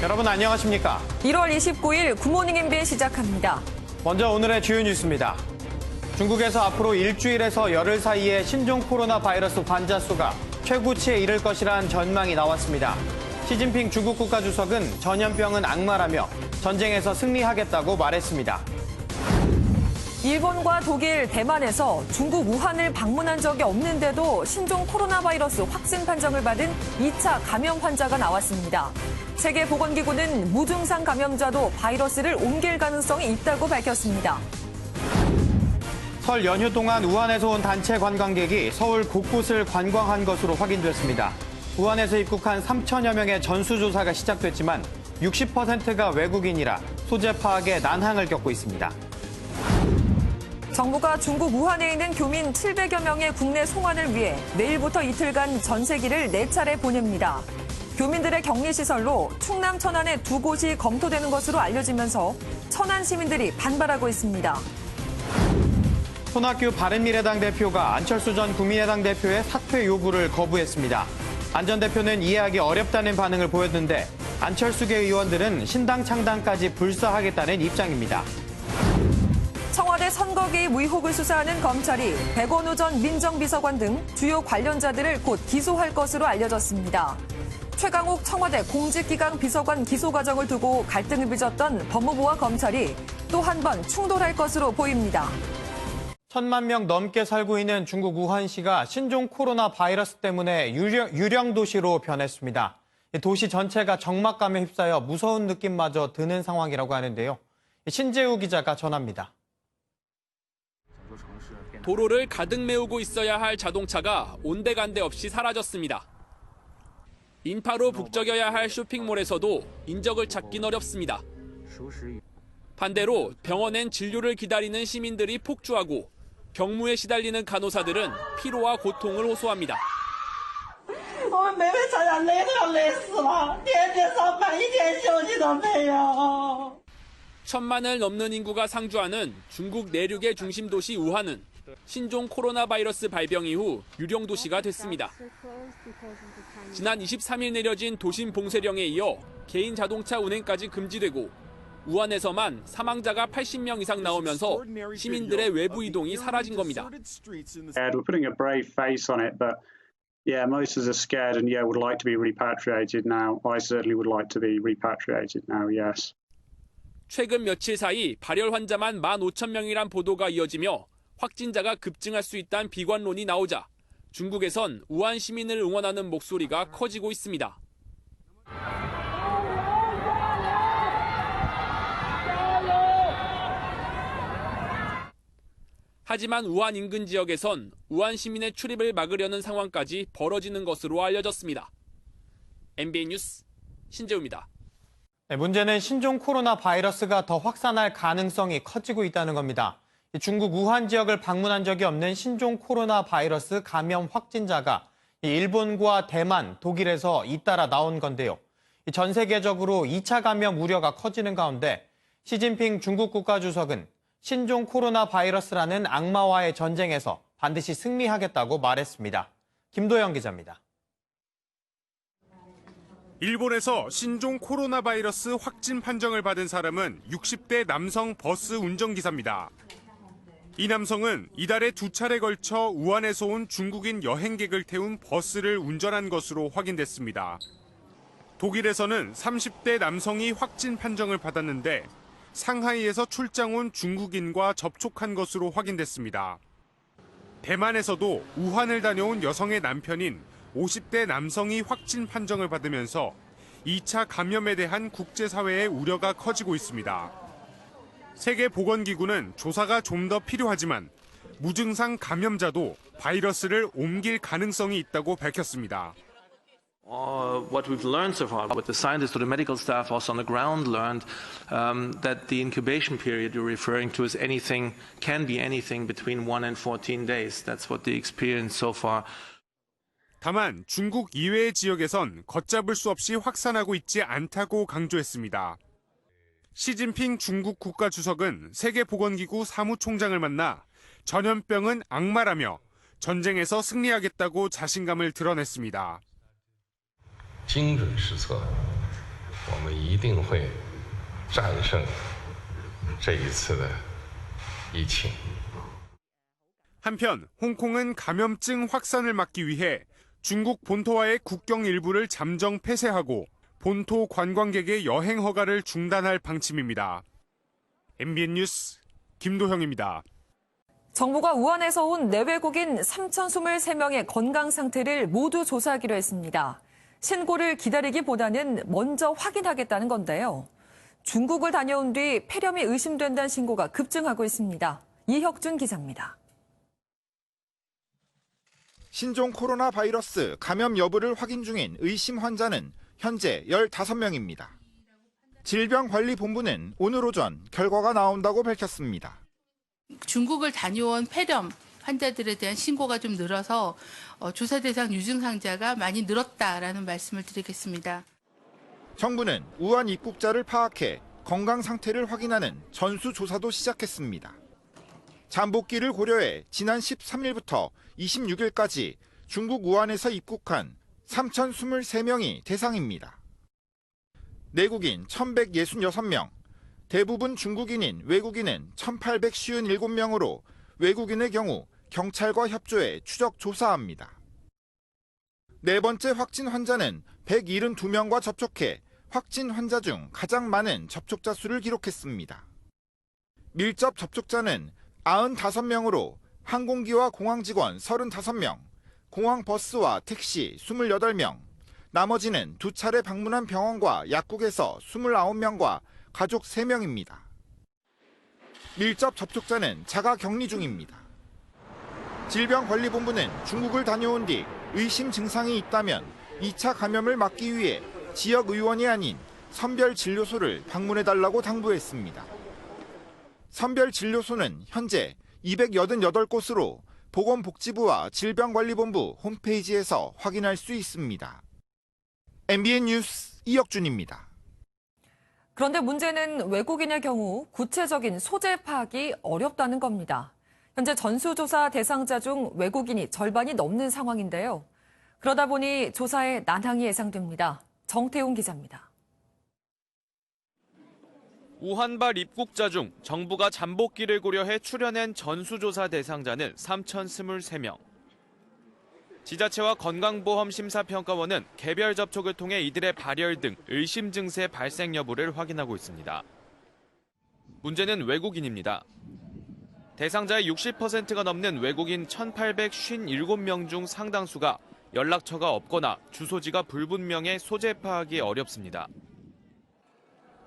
여러분 안녕하십니까? 1월 29일 굿모닝 MBN 시작합니다. 먼저 오늘의 주요 뉴스입니다. 중국에서 앞으로 일주일에서 열흘 사이에 신종 코로나 바이러스 환자 수가 최고치에 이를 것이란 전망이 나왔습니다. 시진핑 중국 국가주석은 전염병은 악마라며 전쟁에서 승리하겠다고 말했습니다. 일본과 독일, 대만에서 중국 우한을 방문한 적이 없는데도 신종 코로나 바이러스 확진 판정을 받은 2차 감염 환자가 나왔습니다. 세계보건기구는 무증상 감염자도 바이러스를 옮길 가능성이 있다고 밝혔습니다. 설 연휴 동안 우한에서 온 단체 관광객이 서울 곳곳을 관광한 것으로 확인됐습니다. 우한에서 입국한 3천여 명의 전수조사가 시작됐지만 60%가 외국인이라 소재 파악에 난항을 겪고 있습니다. 정부가 중국 우한에 있는 교민 700여 명의 국내 송환을 위해 내일부터 이틀간 전세기를 4차례 보냅니다. 교민들의 격리시설로 충남 천안의 2곳이 검토되는 것으로 알려지면서 천안 시민들이 반발하고 있습니다. 손학규 바른미래당 대표가 안철수 전 국민의당 대표의 사퇴 요구를 거부했습니다. 안 전 대표는 이해하기 어렵다는 반응을 보였는데 안철수계 의원들은 신당 창당까지 불사하겠다는 입장입니다. 청와대 선거 개입 의혹을 수사하는 검찰이 백원우 전 민정비서관 등 주요 관련자들을 곧 기소할 것으로 알려졌습니다. 최강욱 청와대 공직기강 비서관 기소 과정을 두고 갈등을 빚었던 법무부와 검찰이 또 한 번 충돌할 것으로 보입니다. 1,000만 명 넘게 살고 있는 중국 우한시가 신종 코로나 바이러스 때문에 유령 도시로 변했습니다. 도시 전체가 적막감에 휩싸여 무서운 느낌마저 드는 상황이라고 하는데요. 신재우 기자가 전합니다. 도로를 가득 메우고 있어야 할 자동차가 온데간데 없이 사라졌습니다. 인파로 북적여야 할 쇼핑몰에서도 인적을 찾긴 어렵습니다. 반대로 병원엔 진료를 기다리는 시민들이 폭주하고 경무에 시달리는 간호사들은 피로와 고통을 호소합니다. 我们每回常常累都要累死了，天天上班一天休息都没有。 1,000만을 넘는 인구가 상주하는 중국 내륙의 중심 도시 우한은 신종 코로나 바이러스 발병 이후 유령 도시가 됐습니다. 지난 23일 내려진 도심 봉쇄령에 이어 개인 자동차 운행까지 금지되고 우한에서만 사망자가 80명 이상 나오면서 시민들의 외부 이동이 사라진 겁니다. We're putting a brave face on it, but yeah, most of us are scared and yeah, would like to be repatriated now. I certainly would like to be repatriated now, yes. 최근 며칠 사이 발열 환자만 15,000명이란 보도가 이어지며 확진자가 급증할 수 있다는 비관론이 나오자 중국에선 우한 시민을 응원하는 목소리가 커지고 있습니다. 하지만 우한 인근 지역에선 우한 시민의 출입을 막으려는 상황까지 벌어지는 것으로 알려졌습니다. MBN 뉴스 신재우입니다. 네, 문제는 신종 코로나 바이러스가 더 확산할 가능성이 커지고 있다는 겁니다. 중국 우한 지역을 방문한 적이 없는 신종 코로나 바이러스 감염 확진자가 일본과 대만, 독일에서 잇따라 나온 건데요. 전 세계적으로 2차 감염 우려가 커지는 가운데 시진핑 중국 국가주석은 신종 코로나 바이러스라는 악마와의 전쟁에서 반드시 승리하겠다고 말했습니다. 김도영 기자입니다. 일본에서 신종 코로나 바이러스 확진 판정을 받은 사람은 60대 남성 버스 운전기사입니다. 이 남성은 이달에 2차례 걸쳐 우한에서 온 중국인 여행객을 태운 버스를 운전한 것으로 확인됐습니다. 독일에서는 30대 남성이 확진 판정을 받았는데 상하이에서 출장 온 중국인과 접촉한 것으로 확인됐습니다. 대만에서도 우한을 다녀온 여성의 남편인 50대 남성이 확진 판정을 받으면서 2차 감염에 대한 국제사회의 우려가 커지고 있습니다. 세계보건기구는 조사가 좀 더 필요하지만 무증상 감염자도 바이러스를 옮길 가능성이 있다고 밝혔습니다. What we've learned so far, what the scientists or the medical staff also on the ground learned, that the incubation period you're referring to can be anything between 1 and 14 days. That's what the experience so far. 다만 중국 이외의 지역에선 걷잡을 수 없이 확산하고 있지 않다고 강조했습니다. 시진핑 중국 국가주석은 세계보건기구 사무총장을 만나 전염병은 악마라며 전쟁에서 승리하겠다고 자신감을 드러냈습니다. 精准施策，我们们一定会战胜这一次的疫情。 한편 홍콩은 감염증 확산을 막기 위해 중국 본토와의 국경 일부를 잠정 폐쇄하고 본토 관광객의 여행 허가를 중단할 방침입니다. MBN 뉴스 김도형입니다. 정부가 우한에서 온 내외국인 3,023명의 건강 상태를 모두 조사하기로 했습니다. 신고를 기다리기보다는 먼저 확인하겠다는 건데요. 중국을 다녀온 뒤 폐렴이 의심된다는 신고가 급증하고 있습니다. 이혁준 기자입니다. 신종 코로나 바이러스 감염 여부를 확인 중인 의심 환자는 현재 15명입니다. 질병관리본부는 오늘 오전 결과가 나온다고 밝혔습니다. 중국을 다녀온 폐렴 환자들에 대한 신고가 좀 늘어서 조사 대상 유증상자가 많이 늘었다라는 말씀을 드리겠습니다. 정부는 우한 입국자를 파악해 건강 상태를 확인하는 전수조사도 시작했습니다. 잠복기를 고려해 지난 13일부터 26일까지 중국 우한에서 입국한 3,023명이 대상입니다. 내국인 1,166명, 대부분 중국인인 외국인은 1,857명으로 외국인의 경우 경찰과 협조해 추적 조사합니다. 네 번째 확진 환자는 172명과 접촉해 확진 환자 중 가장 많은 접촉자 수를 기록했습니다. 밀접 접촉자는 95명으로 항공기와 공항 직원 35명, 공항 버스와 택시 28명, 나머지는 두 차례 방문한 병원과 약국에서 29명과 가족 3명입니다. 밀접 접촉자는 자가 격리 중입니다. 질병관리본부는 중국을 다녀온 뒤 의심 증상이 있다면 2차 감염을 막기 위해 지역 의원이 아닌 선별진료소를 방문해달라고 당부했습니다. 선별진료소는 현재 288곳으로 보건복지부와 질병관리본부 홈페이지에서 확인할 수 있습니다. MBN 뉴스 이혁준입니다. 그런데 문제는 외국인의 경우 구체적인 소재 파악이 어렵다는 겁니다. 현재 전수조사 대상자 중 외국인이 절반이 넘는 상황인데요. 그러다 보니 조사에 난항이 예상됩니다. 정태웅 기자입니다. 우한발 입국자 중 정부가 잠복기를 고려해 출연한 전수조사 대상자는 3,023명. 지자체와 건강보험심사평가원은 개별 접촉을 통해 이들의 발열 등 의심 증세 발생 여부를 확인하고 있습니다. 문제는 외국인입니다. 대상자의 60%가 넘는 외국인 1,857명 중 상당수가 연락처가 없거나 주소지가 불분명해 소재 파악이 어렵습니다.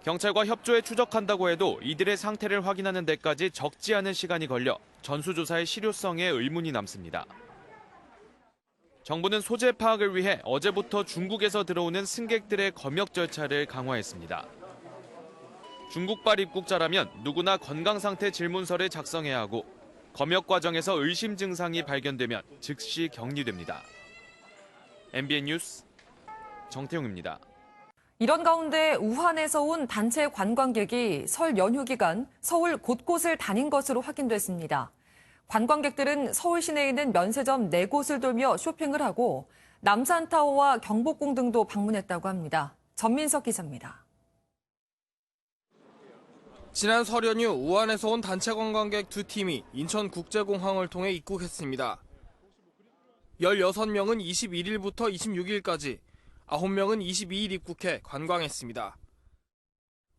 경찰과 협조해 추적한다고 해도 이들의 상태를 확인하는 데까지 적지 않은 시간이 걸려 전수조사의 실효성에 의문이 남습니다. 정부는 소재 파악을 위해 어제부터 중국에서 들어오는 승객들의 검역 절차를 강화했습니다. 중국발 입국자라면 누구나 건강상태 질문서를 작성해야 하고 검역 과정에서 의심 증상이 발견되면 즉시 격리됩니다. MBN 뉴스 정태웅입니다. 이런 가운데 우한에서 온 단체 관광객이 설 연휴 기간 서울 곳곳을 다닌 것으로 확인됐습니다. 관광객들은 서울 시내에 있는 면세점 4곳을 돌며 쇼핑을 하고 남산타워와 경복궁 등도 방문했다고 합니다. 전민석 기자입니다. 지난 설 연휴 우한에서 온 단체 관광객 2팀이 인천국제공항을 통해 입국했습니다. 16명은 21일부터 26일까지, 9명은 22일 입국해 관광했습니다.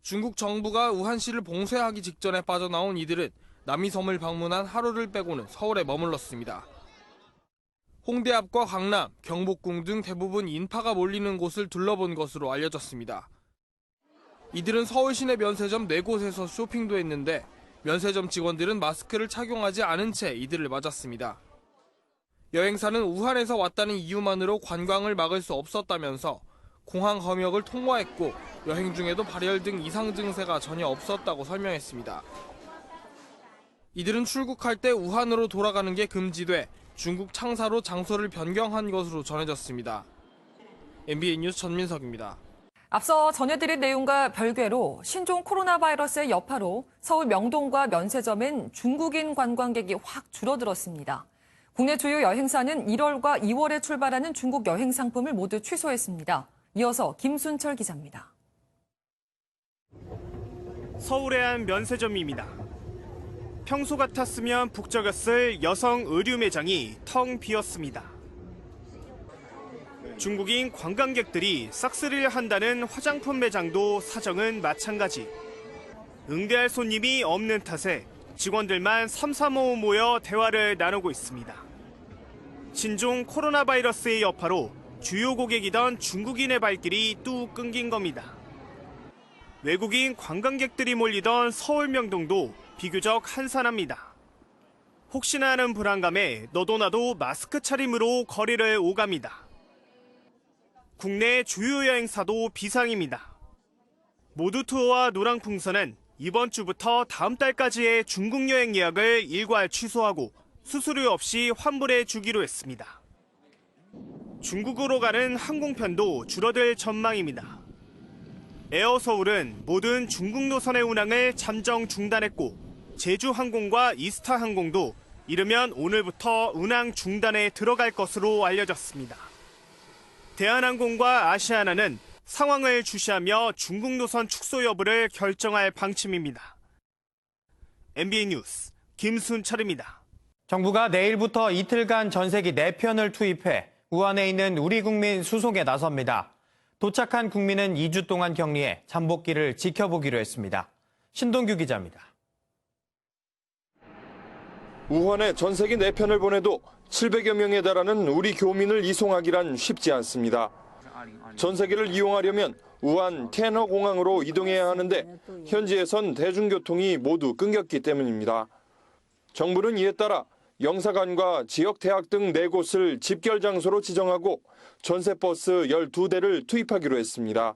중국 정부가 우한시를 봉쇄하기 직전에 빠져나온 이들은 남이섬을 방문한 하루를 빼고는 서울에 머물렀습니다. 홍대 앞과 강남, 경복궁 등 대부분 인파가 몰리는 곳을 둘러본 것으로 알려졌습니다. 이들은 서울 시내 면세점 4곳에서 쇼핑도 했는데 면세점 직원들은 마스크를 착용하지 않은 채 이들을 맞았습니다. 여행사는 우한에서 왔다는 이유만으로 관광을 막을 수 없었다면서 공항 검역을 통과했고 여행 중에도 발열 등 이상 증세가 전혀 없었다고 설명했습니다. 이들은 출국할 때 우한으로 돌아가는 게 금지돼 중국 창사로 장소를 변경한 것으로 전해졌습니다. MBN 뉴스 전민석입니다. 앞서 전해드린 내용과 별개로 신종 코로나 바이러스의 여파로 서울 명동과 면세점엔 중국인 관광객이 확 줄어들었습니다. 국내 주요 여행사는 1월과 2월에 출발하는 중국 여행 상품을 모두 취소했습니다. 이어서 김순철 기자입니다. 서울의 한 면세점입니다. 평소 같았으면 북적였을 여성 의류 매장이 텅 비었습니다. 중국인 관광객들이 싹쓸이를 한다는 화장품 매장도 사정은 마찬가지. 응대할 손님이 없는 탓에 직원들만 삼삼오오 모여 대화를 나누고 있습니다. 신종 코로나 바이러스의 여파로 주요 고객이던 중국인의 발길이 뚝 끊긴 겁니다. 외국인 관광객들이 몰리던 서울 명동도 비교적 한산합니다. 혹시나 하는 불안감에 너도나도 마스크 차림으로 거리를 오갑니다. 국내 주요 여행사도 비상입니다. 모두투어와 노랑풍선은 이번 주부터 다음 달까지의 중국 여행 예약을 일괄 취소하고 수수료 없이 환불해 주기로 했습니다. 중국으로 가는 항공편도 줄어들 전망입니다. 에어서울은 모든 중국 노선의 운항을 잠정 중단했고 제주항공과 이스타항공도 이르면 오늘부터 운항 중단에 들어갈 것으로 알려졌습니다. 대한항공과 아시아나는 상황을 주시하며 중국 노선 축소 여부를 결정할 방침입니다. MBN 뉴스 김순철입니다. 정부가 내일부터 이틀간 전세기 4편을 투입해 우한에 있는 우리 국민 수송에 나섭니다. 도착한 국민은 2주 동안 격리해 잠복기를 지켜보기로 했습니다. 신동규 기자입니다. 우한에 전세기 4편을 보내도 700여 명에 달하는 우리 교민을 이송하기란 쉽지 않습니다. 전세기를 이용하려면 우한 테너 공항으로 이동해야 하는데 현지에선 대중교통이 모두 끊겼기 때문입니다. 정부는 이에 따라 영사관과 지역 대학 등 4곳을 집결 장소로 지정하고 전세버스 12대를 투입하기로 했습니다.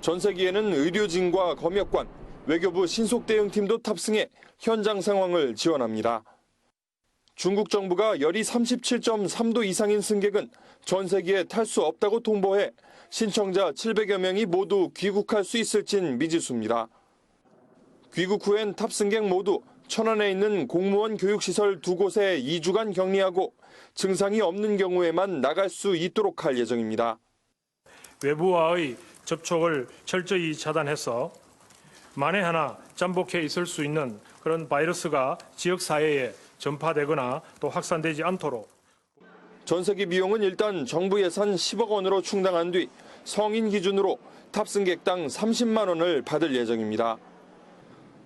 전세기에는 의료진과 검역관, 외교부 신속대응팀도 탑승해 현장 상황을 지원합니다. 중국 정부가 열이 37.3도 이상인 승객은 전세기에 탈 수 없다고 통보해 신청자 700여 명이 모두 귀국할 수 있을진 미지수입니다. 귀국 후엔 탑승객 모두 천안에 있는 공무원 교육시설 2곳에 2주간 격리하고 증상이 없는 경우에만 나갈 수 있도록 할 예정입니다. 외부와의 접촉을 철저히 차단해서 만에 하나 잠복해 있을 수 있는 그런 바이러스가 지역사회에 전파되거나 또 확산되지 않도록. 전세기 비용은 일단 정부 예산 10억 원으로 충당한 뒤 성인 기준으로 탑승객당 30만 원을 받을 예정입니다.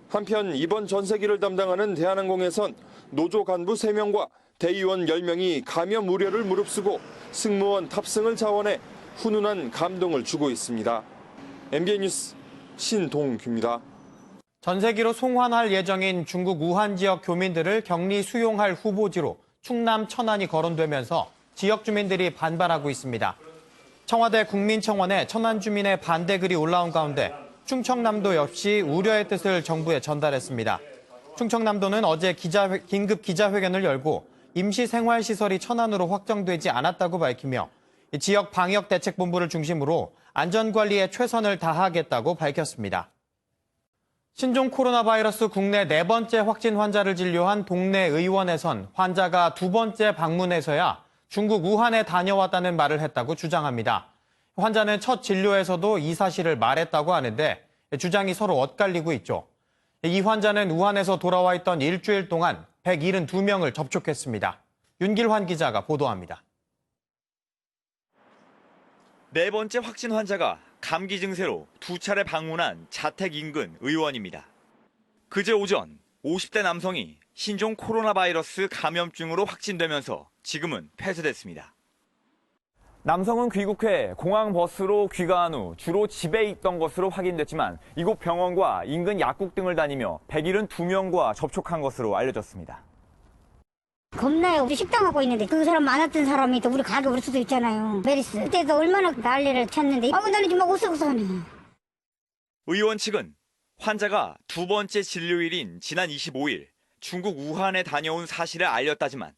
한편 이번 전세기를 담당하는 대한항공에선 노조 간부 3명과 대의원 10명이 감염 우려를 무릅쓰고 승무원 탑승을 자원해 훈훈한 감동을 주고 있습니다. MBN 뉴스 신동규입니다. 전세기로 송환할 예정인 중국 우한 지역 교민들을 격리 수용할 후보지로 충남 천안이 거론되면서 지역 주민들이 반발하고 있습니다. 청와대 국민청원에 천안 주민의 반대 글이 올라온 가운데 충청남도 역시 우려의 뜻을 정부에 전달했습니다. 충청남도는 어제 긴급 기자회견을 열고 임시생활시설이 천안으로 확정되지 않았다고 밝히며 지역 방역대책본부를 중심으로 안전관리에 최선을 다하겠다고 밝혔습니다. 신종 코로나 바이러스 국내 4번째 확진 환자를 진료한 동네 의원에선 환자가 2번째 방문해서야 중국 우한에 다녀왔다는 말을 했다고 주장합니다. 환자는 첫 진료에서도 이 사실을 말했다고 하는데 주장이 서로 엇갈리고 있죠. 이 환자는 우한에서 돌아와 있던 일주일 동안 172명을 접촉했습니다. 윤길환 기자가 보도합니다. 4번째 확진 환자가 감기 증세로 2차례 방문한 자택 인근 의원입니다. 그제 오전 50대 남성이 신종 코로나 바이러스 감염증으로 확진되면서 지금은 폐쇄됐습니다. 남성은 귀국 후에 공항 버스로 귀가한 후 주로 집에 있던 것으로 확인됐지만 이곳 병원과 인근 약국 등을 다니며 172명과 접촉한 것으로 알려졌습니다. 겁나요. 우리 식당 하고 있는데 그 사람 많았던 사람이 또 우리 가게 올 수도 있잖아요. 메리스. 그때도 얼마나 난리를 쳤는데 아무 날리지 막 오싹오싹하네. 의원 측은 환자가 2번째 진료일인 지난 25일 중국 우한에 다녀온 사실을 알렸다지만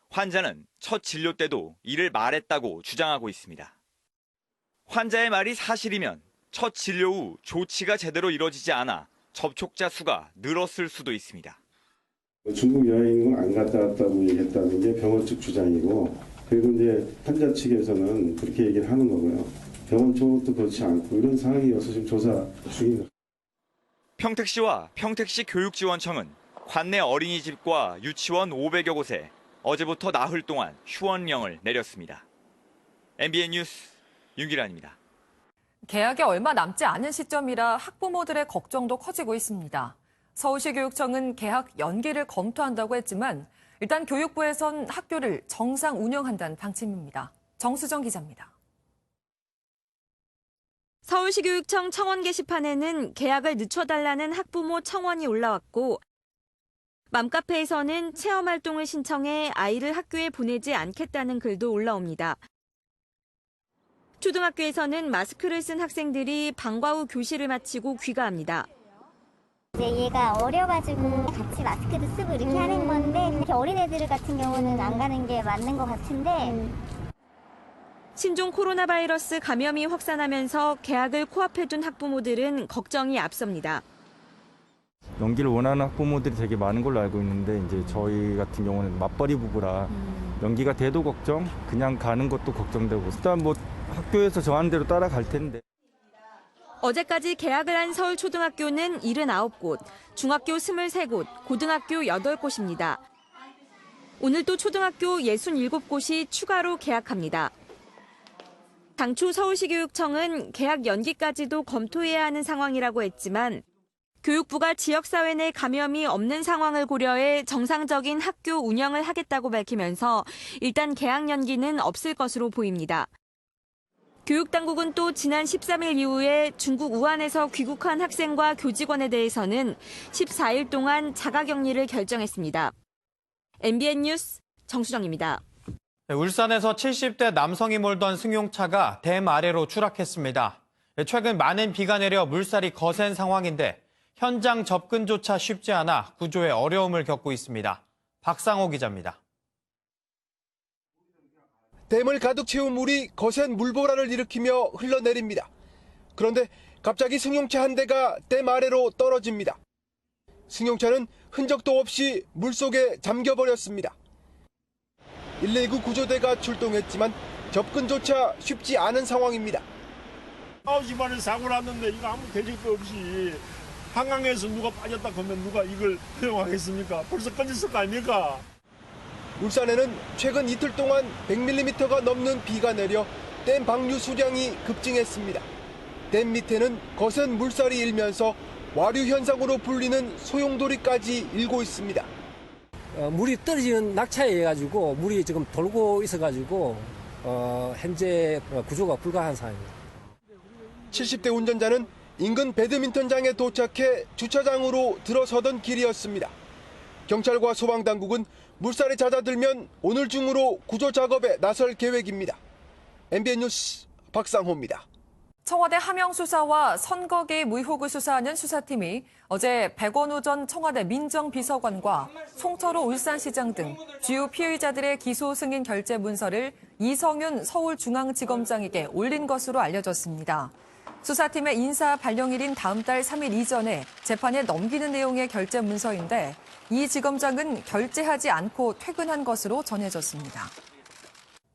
환자는 첫 진료 때도 이를 말했다고 주장하고 있습니다. 환자의 말이 사실이면 첫 진료 후 조치가 제대로 이뤄지지 않아 접촉자 수가 늘었을 수도 있습니다. 중국 여행은 안 갔다 왔다고 얘기했다는 게 병원 측 주장이고, 그리고 이제 환자 측에서는 그렇게 얘기를 하는 거고요. 병원 쪽도 그렇지 않고 이런 상황이어서 지금 조사 중입니다. 평택시와 평택시 교육지원청은 관내 어린이집과 유치원 500여 곳에 어제부터 나흘 동안 휴원령을 내렸습니다. MBN 뉴스 윤기란입니다. 개학이 얼마 남지 않은 시점이라 학부모들의 걱정도 커지고 있습니다. 서울시 교육청은 개학 연기를 검토한다고 했지만 일단 교육부에선 학교를 정상 운영한다는 방침입니다. 정수정 기자입니다. 서울시 교육청 청원 게시판에는 개학을 늦춰달라는 학부모 청원이 올라왔고 맘카페에서는 체험활동을 신청해 아이를 학교에 보내지 않겠다는 글도 올라옵니다. 초등학교에서는 마스크를 쓴 학생들이 방과 후 교실을 마치고 귀가합니다. 이제 얘가 어려가지고 같이 마스크도 쓰고 이렇게 하는 건데 이렇게 어린애들 같은 경우는 안 가는 게 맞는 것 같은데 신종 코로나 바이러스 감염이 확산하면서 개학을 코앞에 둔 학부모들은 걱정이 앞섭니다. 연기를 원하는 학부모들이 되게 많은 걸로 알고 있는데 이제 저희 같은 경우는 맞벌이 부부라 연기가 돼도 걱정, 그냥 가는 것도 걱정되고 일단 뭐 학교에서 정한 대로 따라갈 텐데. 어제까지 개학을 한 서울 초등학교는 79곳, 중학교 23곳, 고등학교 8곳입니다. 오늘 또 초등학교 67곳이 추가로 개학합니다. 당초 서울시 교육청은 개학 연기까지도 검토해야 하는 상황이라고 했지만 교육부가 지역사회 내 감염이 없는 상황을 고려해 정상적인 학교 운영을 하겠다고 밝히면서 일단 개학 연기는 없을 것으로 보입니다. 교육당국은 또 지난 13일 이후에 중국 우한에서 귀국한 학생과 교직원에 대해서는 14일 동안 자가격리를 결정했습니다. MBN 뉴스 정수정입니다. 울산에서 70대 남성이 몰던 승용차가 댐 아래로 추락했습니다. 최근 많은 비가 내려 물살이 거센 상황인데 현장 접근조차 쉽지 않아 구조에 어려움을 겪고 있습니다. 박상호 기자입니다. 댐을 가득 채운 물이 거센 물보라를 일으키며 흘러내립니다. 그런데 갑자기 승용차 한 대가 댐 아래로 떨어집니다. 승용차는 흔적도 없이 물속에 잠겨버렸습니다. 119 구조대가 출동했지만 접근조차 쉽지 않은 상황입니다. 9시 반에 사고 났는데 이거 아무 대책도 없이 한강에서 누가 빠졌다 그러면 누가 이걸 허용하겠습니까? 벌써 꺼졌을 거 아닙니까? 울산에는 최근 이틀 동안 100mm가 넘는 비가 내려 댐 방류 수량이 급증했습니다. 댐 밑에는 거센 물살이 일면서 와류 현상으로 불리는 소용돌이까지 일고 있습니다. 물이 떨어지는 낙차에 의해 가지고 물이 지금 돌고 있어가지고 현재 구조가 불가한 상황입니다. 70대 운전자는 인근 배드민턴장에 도착해 주차장으로 들어서던 길이었습니다. 경찰과 소방당국은 물살이 잦아들면 오늘 중으로 구조 작업에 나설 계획입니다. MBN 뉴스 박상호입니다. 청와대 하명 수사와 선거 개입 의혹을 수사하는 수사팀이 어제 백원우 전 청와대 민정비서관과 송철호 울산시장 등 주요 피의자들의 기소 승인 결재 문서를 이성윤 서울중앙지검장에게 올린 것으로 알려졌습니다. 수사팀의 인사 발령일인 다음 달 3일 이전에 재판에 넘기는 내용의 결재 문서인데 이 지검장은 결재하지 않고 퇴근한 것으로 전해졌습니다.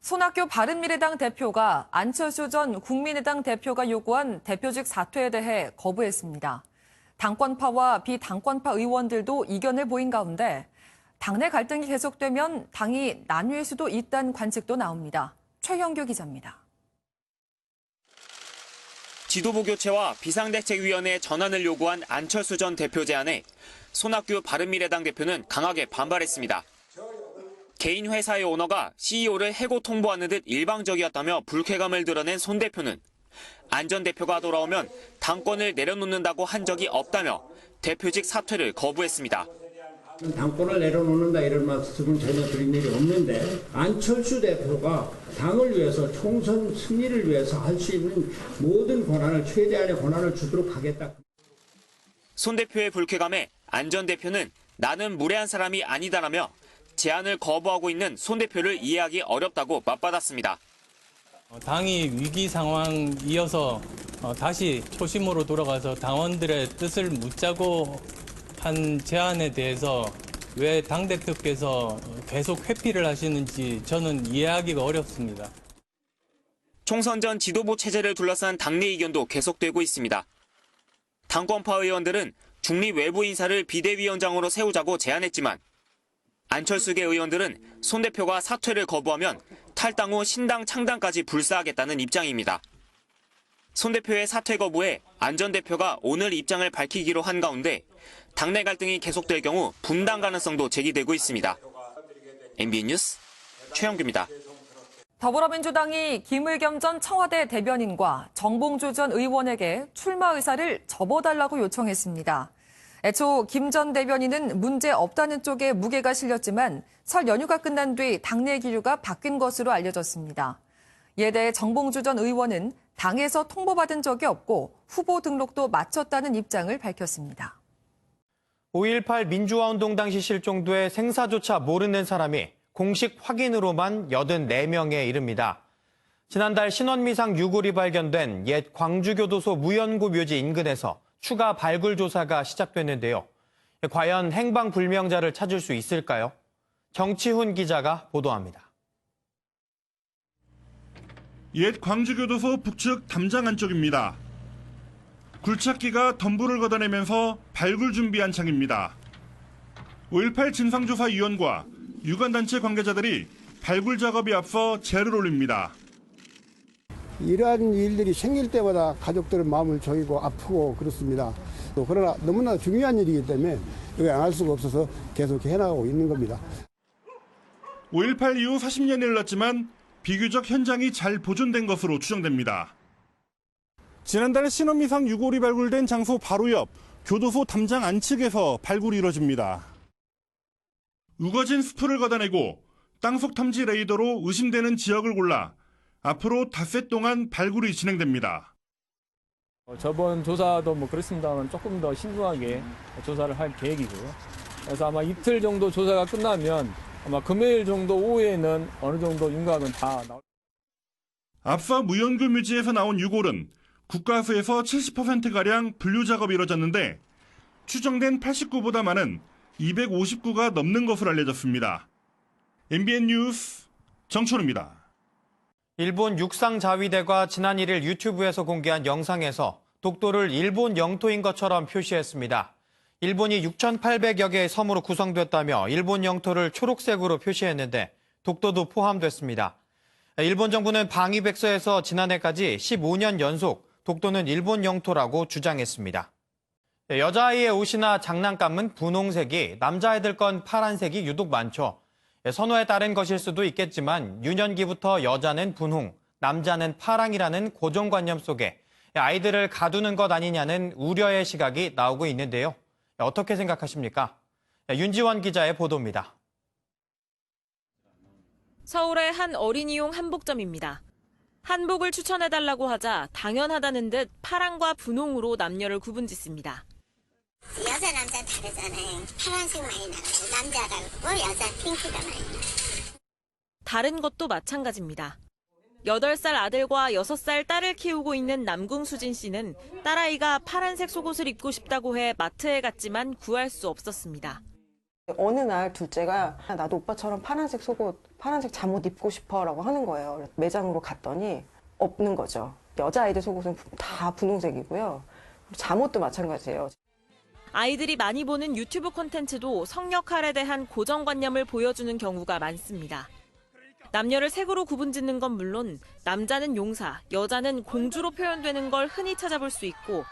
손학규 바른미래당 대표가 안철수 전 국민의당 대표가 요구한 대표직 사퇴에 대해 거부했습니다. 당권파와 비당권파 의원들도 이견을 보인 가운데 당내 갈등이 계속되면 당이 나뉠 수도 있다는 관측도 나옵니다. 최형규 기자입니다. 지도부 교체와 비상대책위원회 전환을 요구한 안철수 전 대표 제안에 손학규 바른미래당 대표는 강하게 반발했습니다. 개인 회사의 오너가 CEO를 해고 통보하는 듯 일방적이었다며 불쾌감을 드러낸 손 대표는 안 전 대표가 돌아오면 당권을 내려놓는다고 한 적이 없다며 대표직 사퇴를 거부했습니다. 당권을 내려놓는다 이런 말씀은 전혀 드린 일이 없는데 안철수 대표가 당을 위해서 총선 승리를 위해서 할 수 있는 모든 권한을 최대한의 권한을 주도록 하겠다. 손 대표의 불쾌감에 안 전 대표는 나는 무례한 사람이 아니다라며 제안을 거부하고 있는 손 대표를 이해하기 어렵다고 맞받았습니다. 당이 위기 상황이어서 다시 초심으로 돌아가서 당원들의 뜻을 묻자고 한 제안에 대해서 왜 당대표께서 계속 회피를 하시는지 저는 이해하기가 어렵습니다. 총선 전 지도부 체제를 둘러싼 당내 이견도 계속되고 있습니다. 당권파 의원들은 중립 외부 인사를 비대위원장으로 세우자고 제안했지만 안철수계 의원들은 손 대표가 사퇴를 거부하면 탈당 후 신당 창당까지 불사하겠다는 입장입니다. 손 대표의 사퇴 거부에 안 전 대표가 오늘 입장을 밝히기로 한 가운데 당내 갈등이 계속될 경우 분당 가능성도 제기되고 있습니다. MBN 뉴스 최영규입니다. 더불어민주당이 김의겸 전 청와대 대변인과 정봉주 전 의원에게 출마 의사를 접어달라고 요청했습니다. 애초 김 전 대변인은 문제 없다는 쪽에 무게가 실렸지만 설 연휴가 끝난 뒤 당내 기류가 바뀐 것으로 알려졌습니다. 이에 대해 정봉주 전 의원은 당에서 통보받은 적이 없고 후보 등록도 마쳤다는 입장을 밝혔습니다. 5.18 민주화운동 당시 실종돼 생사조차 모르는 사람이 공식 확인으로만 84명에 이릅니다. 지난달 신원미상 유골이 발견된 옛 광주교도소 무연고 묘지 인근에서 추가 발굴 조사가 시작됐는데요. 과연 행방불명자를 찾을 수 있을까요? 정치훈 기자가 보도합니다. 옛 광주교도소 북측 담장 안쪽입니다. 굴착기가 덤불을 걷어내면서 발굴 준비 한창입니다. 5.18 진상조사위원과 유관단체 관계자들이 발굴 작업에 앞서 재를 올립니다. 이러한 일들이 생길 때마다 가족들의 마음을 저리고 아프고 그렇습니다. 그러나 너무나 중요한 일이기 때문에 이거 안 할 수가 없어서 계속 해나가고 있는 겁니다. 5.18 이후 40년이 흘렀지만 비교적 현장이 잘 보존된 것으로 추정됩니다. 지난달 신원미상 유골이 발굴된 장소 바로 옆 교도소 담장 안측에서 발굴이 이뤄집니다. 우거진 수풀을 걷어내고 땅속 탐지 레이더로 의심되는 지역을 골라 앞으로 닷새 동안 발굴이 진행됩니다. 저번 조사도 그렇습니다만 조금 더 신중하게 조사를 할 계획이고요. 그래서 아마 이틀 정도 조사가 끝나면 아마 금요일 정도 오후에는 어느 정도 윤곽은 다 나올. 앞서 무연고 묘지에서 나온 유골은 국가수에서 70%가량 분류 작업이 이뤄졌는데 추정된 89보다 많은 259가 넘는 것으로 알려졌습니다. MBN 뉴스 정철우입니다. 일본 육상자위대가 지난 1일 유튜브에서 공개한 영상에서 독도를 일본 영토인 것처럼 표시했습니다. 일본이 6,800여 개의 섬으로 구성됐다며 일본 영토를 초록색으로 표시했는데 독도도 포함됐습니다. 일본 정부는 방위백서에서 지난해까지 15년 연속 독도는 일본 영토라고 주장했습니다. 여자아이의 옷이나 장난감은 분홍색이, 남자아이들 건 파란색이 유독 많죠. 선호에 따른 것일 수도 있겠지만 유년기부터 여자는 분홍, 남자는 파랑이라는 고정관념 속에 아이들을 가두는 것 아니냐는 우려의 시각이 나오고 있는데요. 어떻게 생각하십니까? 윤지원 기자의 보도입니다. 서울의 한 어린이용 한복점입니다. 한복을 추천해달라고 하자 당연하다는 듯 파랑과 분홍으로 남녀를 구분짓습니다. 여자 남자 다르잖아요. 파란색 많이 나가고 남자라고 여자 핑크가 많이 나가고. 다른 것도 마찬가지입니다. 8살 아들과 6살 딸을 키우고 있는 남궁수진 씨는 딸아이가 파란색 속옷을 입고 싶다고 해 마트에 갔지만 구할 수 없었습니다. 어느 날 둘째가 나도 오빠처럼 파란색 속옷, 파란색 잠옷 입고 싶어라고 하는 거예요. 매장으로 갔더니 없는 거죠. 여자아이들 속옷은 다 분홍색이고요. 잠옷도 마찬가지예요. 아이들이 많이 보는 유튜브 콘텐츠도 성역할에 대한 고정관념을 보여주는 경우가 많습니다. 남녀를 색으로 구분짓는 건 물론 남자는 용사, 여자는 공주로 표현되는 걸 흔히 찾아볼 수 있고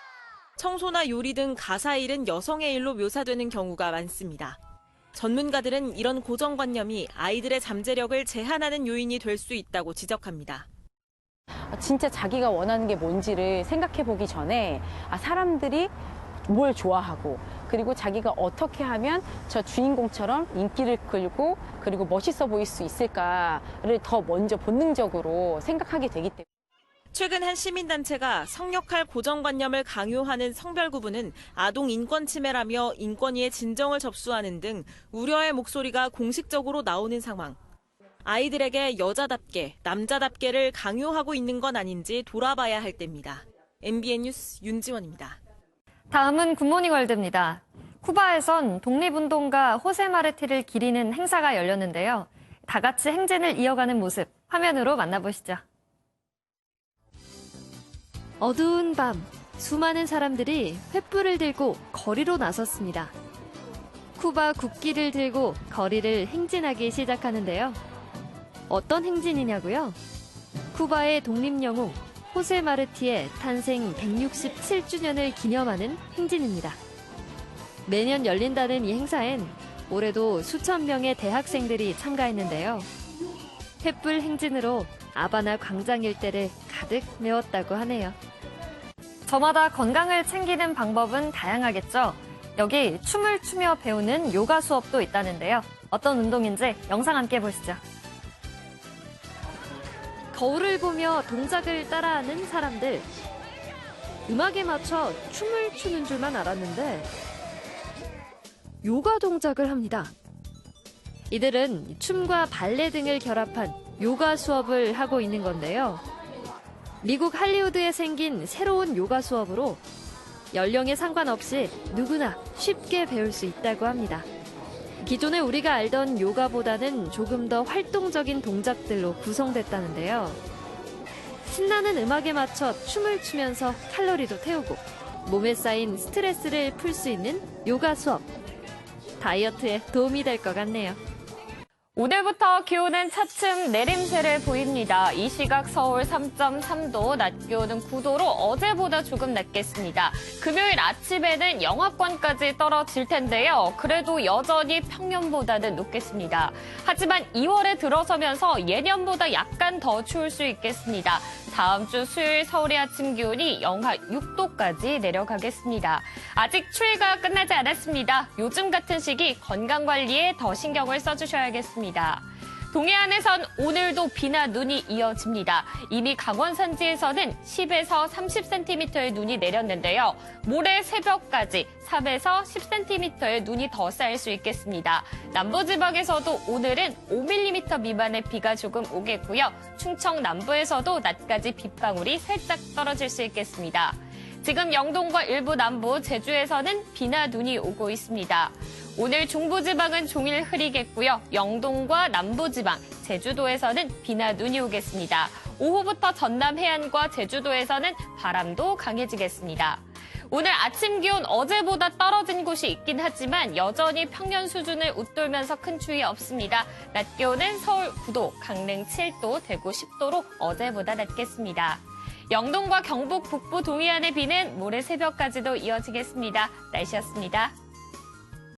청소나 요리 등 가사일은 여성의 일로 묘사되는 경우가 많습니다. 전문가들은 이런 고정관념이 아이들의 잠재력을 제한하는 요인이 될 수 있다고 지적합니다. 진짜 자기가 원하는 게 뭔지를 생각해 보기 전에 사람들이 뭘 좋아하고 그리고 자기가 어떻게 하면 저 주인공처럼 인기를 끌고 그리고 멋있어 보일 수 있을까를 더 먼저 본능적으로 생각하게 되기 때문에. 최근 한 시민단체가 성역할 고정관념을 강요하는 성별 구분은 아동 인권 침해라며 인권위에 진정을 접수하는 등 우려의 목소리가 공식적으로 나오는 상황. 아이들에게 여자답게, 남자답게를 강요하고 있는 건 아닌지 돌아봐야 할 때입니다. MBN 뉴스 윤지원입니다. 다음은 굿모닝 월드입니다. 쿠바에선 독립운동가 호세 마르티를 기리는 행사가 열렸는데요. 다 같이 행진을 이어가는 모습 화면으로 만나보시죠. 어두운 밤, 수많은 사람들이 횃불을 들고 거리로 나섰습니다. 쿠바 국기를 들고 거리를 행진하기 시작하는데요. 어떤 행진이냐고요? 쿠바의 독립영웅 호세 마르티의 탄생 167주년을 기념하는 행진입니다. 매년 열린다는 이 행사엔 올해도 수천 명의 대학생들이 참가했는데요. 횃불 행진으로 아바나 광장 일대를 가득 메웠다고 하네요. 저마다 건강을 챙기는 방법은 다양하겠죠. 여기 춤을 추며 배우는 요가 수업도 있다는데요. 어떤 운동인지 영상 함께 보시죠. 거울을 보며 동작을 따라하는 사람들. 음악에 맞춰 춤을 추는 줄만 알았는데 요가 동작을 합니다. 이들은 춤과 발레 등을 결합한 요가 수업을 하고 있는 건데요. 미국 할리우드에 생긴 새로운 요가 수업으로 연령에 상관없이 누구나 쉽게 배울 수 있다고 합니다. 기존에 우리가 알던 요가보다는 조금 더 활동적인 동작들로 구성됐다는데요. 신나는 음악에 맞춰 춤을 추면서 칼로리도 태우고 몸에 쌓인 스트레스를 풀 수 있는 요가 수업. 다이어트에 도움이 될 것 같네요. 오늘부터 기온은 차츰 내림세를 보입니다. 이 시각 서울 3.3도, 낮 기온은 9도로 어제보다 조금 낮겠습니다. 금요일 아침에는 영하권까지 떨어질 텐데요. 그래도 여전히 평년보다는 높겠습니다. 하지만 2월에 들어서면서 예년보다 약간 더 추울 수 있겠습니다. 다음 주 수요일 서울의 아침 기온이 영하 6도까지 내려가겠습니다. 아직 추위가 끝나지 않았습니다. 요즘 같은 시기 건강관리에 더 신경을 써주셔야겠습니다. 동해안에선 오늘도 비나 눈이 이어집니다. 이미 강원 산지에서는 10에서 30cm의 눈이 내렸는데요. 모레 새벽까지 3에서 10cm의 눈이 더 쌓일 수 있겠습니다. 남부지방에서도 오늘은 5mm 미만의 비가 조금 오겠고요. 충청 남부에서도 낮까지 빗방울이 살짝 떨어질 수 있겠습니다. 지금 영동과 일부 남부, 제주에서는 비나 눈이 오고 있습니다. 오늘 중부지방은 종일 흐리겠고요. 영동과 남부지방, 제주도에서는 비나 눈이 오겠습니다. 오후부터 전남 해안과 제주도에서는 바람도 강해지겠습니다. 오늘 아침 기온 어제보다 떨어진 곳이 있긴 하지만 여전히 평년 수준을 웃돌면서 큰 추위 없습니다. 낮 기온은 서울 9도, 강릉 7도, 대구 10도로 어제보다 낮겠습니다. 영동과 경북 북부 동해안의 비는 모레 새벽까지도 이어지겠습니다. 날씨였습니다.